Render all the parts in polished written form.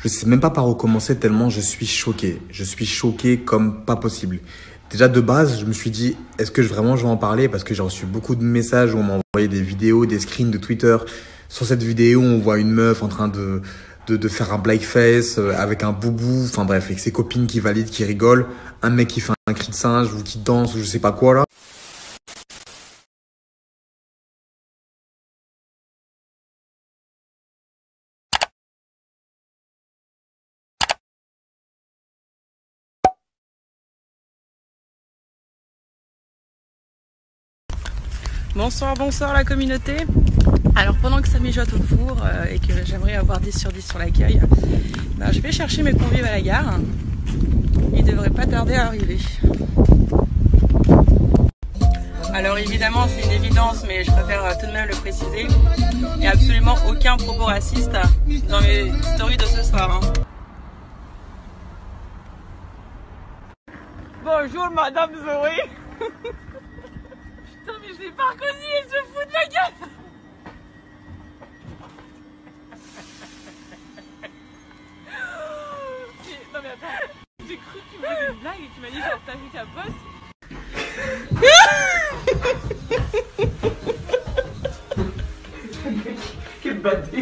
Je sais même pas par où commencer tellement je suis choqué. Je suis choqué comme pas possible. Déjà de base, je me suis dit, est-ce que vraiment je vais en parler? Parce que j'ai reçu beaucoup de messages où on m'a envoyé des vidéos, des screens de Twitter. Sur cette vidéo, on voit une meuf en train de faire un blackface avec un boubou. Enfin bref, avec ses copines qui valident, qui rigolent. Un mec qui fait un cri de singe ou qui danse ou je sais pas quoi là. Bonsoir, bonsoir la communauté. Alors pendant que ça mijote au four et que j'aimerais avoir 10 sur 10 sur l'accueil, je vais chercher mes convives à la gare. Ils devraient pas tarder à arriver. Alors évidemment c'est une évidence, mais je préfère tout de même le préciser. Il n'y a absolument aucun propos raciste dans mes stories de ce soir. Bonjour Madame Zoé. Putain mais je l'ai pas reconnu, elle se fout de ma gueule. Non mais attends, j'ai cru que tu me faisais une blague et tu m'as dit genre t'as vu ta bosse. Quel bâté.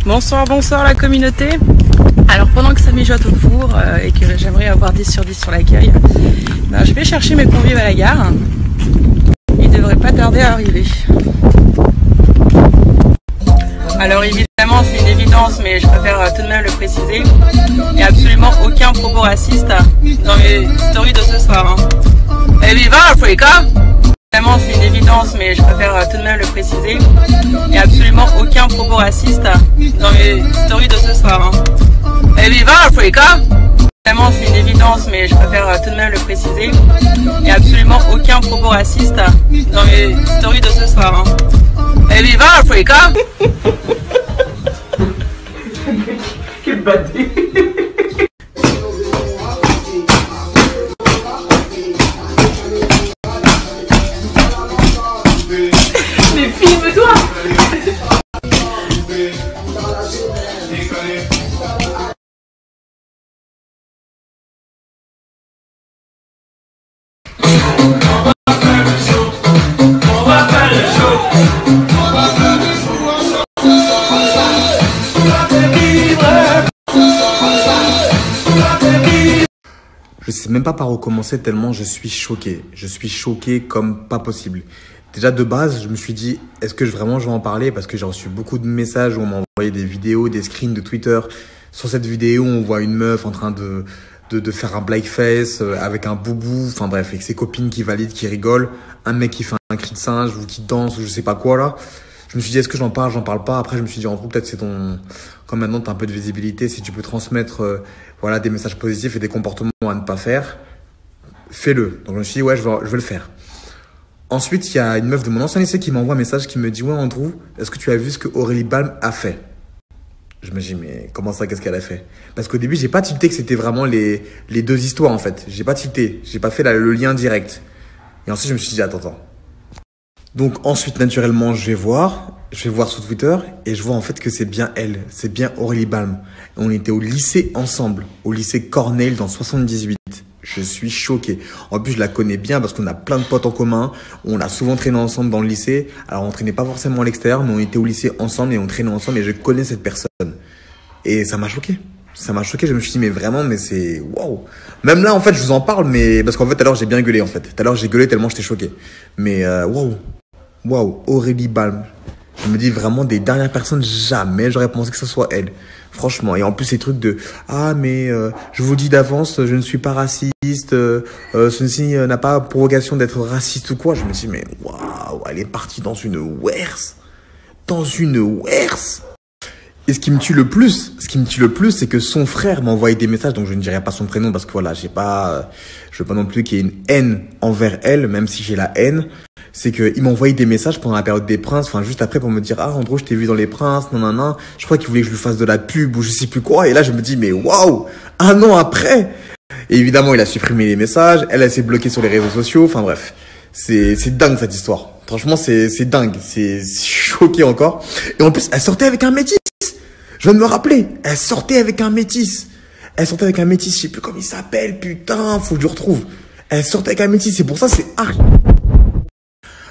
Bonsoir, bonsoir la communauté. Alors pendant que ça mijote au four et que j'aimerais avoir 10 sur 10 sur l'accueil, je vais chercher mes convives à la gare. Ils devraient pas tarder à arriver. Alors évidemment c'est une évidence, mais je préfère tout de même le préciser. Il n'y a absolument aucun propos raciste dans mes stories de ce soir. Et viva Africa! Évidemment c'est une évidence, mais je préfère tout de même le préciser. Il n'y a absolument aucun propos raciste dans mes stories de ce soir. Et viva Africa! Évidemment c'est une évidence, mais je préfère tout de même le préciser. Il n'y a absolument aucun propos raciste dans mes stories de ce soir. Et viva Africa! Quel bâté. Mais filme-toi. Je sais même pas par où commencer tellement je suis choqué. Je suis choqué comme pas possible. Déjà de base, je me suis dit, est-ce que vraiment je vais en parler? Parce que j'ai reçu beaucoup de messages où on m'a envoyé des vidéos, des screens de Twitter. Sur cette vidéo, on voit une meuf en train de faire un blackface avec un boubou. Enfin bref, avec ses copines qui valident, qui rigolent. Un mec qui fait un cri de singe ou qui danse ou je sais pas quoi là. Je me suis dit, est-ce que j'en parle pas? Après, je me suis dit, en gros, peut-être c'est comme maintenant tu as un peu de visibilité, si tu peux transmettre voilà, des messages positifs et des comportements à ne pas faire, fais-le. Donc je me suis dit, ouais, je vais le faire. Ensuite, il y a une meuf de mon ancien lycée qui m'envoie un message qui me dit, ouais, Andrew, est-ce que tu as vu ce que Aurélie Balm a fait? Je me dis, mais comment ça, qu'est-ce qu'elle a fait? Parce qu'au début, j'ai pas tilté que c'était vraiment les deux histoires, en fait. J'ai pas tilté. J'ai pas fait le lien direct. Et ensuite, je me suis dit, attends. Donc ensuite, naturellement, je vais voir sur Twitter et je vois en fait que c'est bien elle, c'est bien Aurélie Balm. On était au lycée ensemble, au lycée Cornell dans 78. Je suis choqué. En plus, je la connais bien parce qu'on a plein de potes en commun. On a souvent traîné ensemble dans le lycée. Alors, on traînait pas forcément à l'extérieur, mais on était au lycée ensemble et on traînait ensemble et je connais cette personne. Et ça m'a choqué. Ça m'a choqué. Je me suis dit, mais vraiment, mais c'est waouh. Même là, en fait, je vous en parle, mais parce qu'en fait, tout à l'heure, j'ai bien gueulé en fait. Tout à l'heure, j'ai gueulé tellement j'étais choqué. Mais waouh. Waouh, Aurélie Balm. Je me dis vraiment des dernières personnes, jamais j'aurais pensé que ce soit elle. Franchement. Et en plus, ces trucs de « Ah, mais je vous le dis d'avance, je ne suis pas raciste. Ceci n'a pas pour vocation d'être raciste ou quoi. » Je me dis « Mais waouh, elle est partie dans une werse. Dans une werse. » Et ce qui me tue le plus, c'est que son frère m'a envoyé des messages, donc je ne dirai pas son prénom parce que voilà, je veux pas non plus qu'il y ait une haine envers elle, même si j'ai la haine. C'est que il m'a envoyé des messages pendant la période des Princes, enfin juste après pour me dire ah Andro, je t'ai vu dans les Princes, nanana. Je crois qu'il voulait que je lui fasse de la pub ou je sais plus quoi. Et là je me dis mais waouh, un an après. Et évidemment il a supprimé les messages, elle s'est bloquée sur les réseaux sociaux. Enfin bref, c'est dingue cette histoire. Franchement c'est dingue, c'est choqué encore. Et en plus elle sortait avec un métis. Je viens de me rappeler, elle sortait avec un métis. Je sais plus comment il s'appelle, putain, faut que je le retrouve. Elle sortait avec un métis, c'est pour ça c'est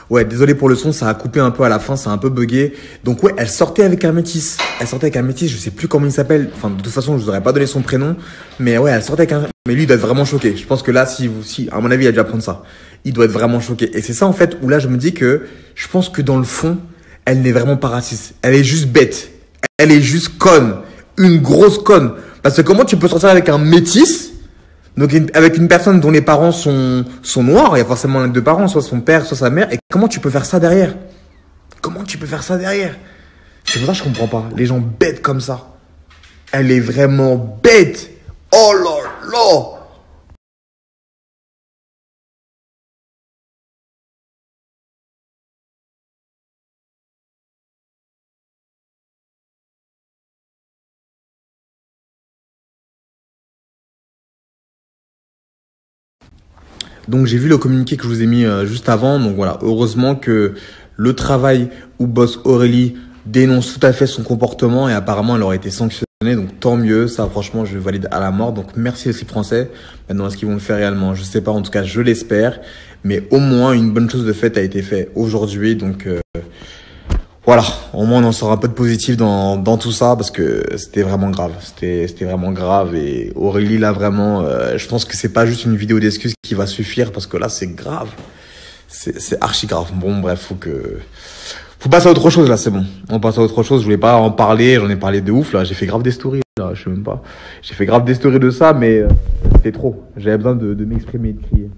Ouais, désolé pour le son, ça a coupé un peu à la fin, ça a un peu bugué. Donc ouais, elle sortait avec un métis. Je sais plus comment il s'appelle. Enfin, de toute façon, je vous aurais pas donné son prénom. Mais ouais, elle sortait avec un... Mais lui, il doit être vraiment choqué. Je pense que là, si, à mon avis, il a dû apprendre ça. Il doit être vraiment choqué. Et c'est ça, en fait, où là, je me dis que je pense que dans le fond, elle n'est vraiment pas raciste. Elle est juste bête. Elle est juste conne. Une grosse conne. Parce que comment tu peux sortir avec un métis? Donc, avec une personne dont les parents sont noirs, il y a forcément l'un des deux parents, soit son père, soit sa mère. Et comment tu peux faire ça derrière? C'est pour ça que je comprends pas. Les gens bêtes comme ça. Elle est vraiment bête. Oh là là. Donc j'ai vu le communiqué que je vous ai mis juste avant. Donc voilà, heureusement que le travail où bosse Aurélie dénonce tout à fait son comportement et apparemment elle aurait été sanctionnée. Donc tant mieux, ça franchement je valide à la mort. Donc merci aussi français. Maintenant est-ce qu'ils vont le faire réellement? Je sais pas, en tout cas je l'espère. Mais au moins une bonne chose de fait a été faite aujourd'hui. Donc voilà, au moins on en sort un peu de positif dans tout ça parce que c'était vraiment grave. C'était vraiment grave et Aurélie là vraiment, je pense que c'est pas juste une vidéo d'excuses qui va suffire parce que là c'est grave. C'est archi grave. Bon bref, faut passer à autre chose là, c'est bon. On passe à autre chose, je voulais pas en parler, j'en ai parlé de ouf là, j'ai fait grave des stories là, je sais même pas. J'ai fait grave des stories de ça mais c'était trop. J'avais besoin de m'exprimer et de crier.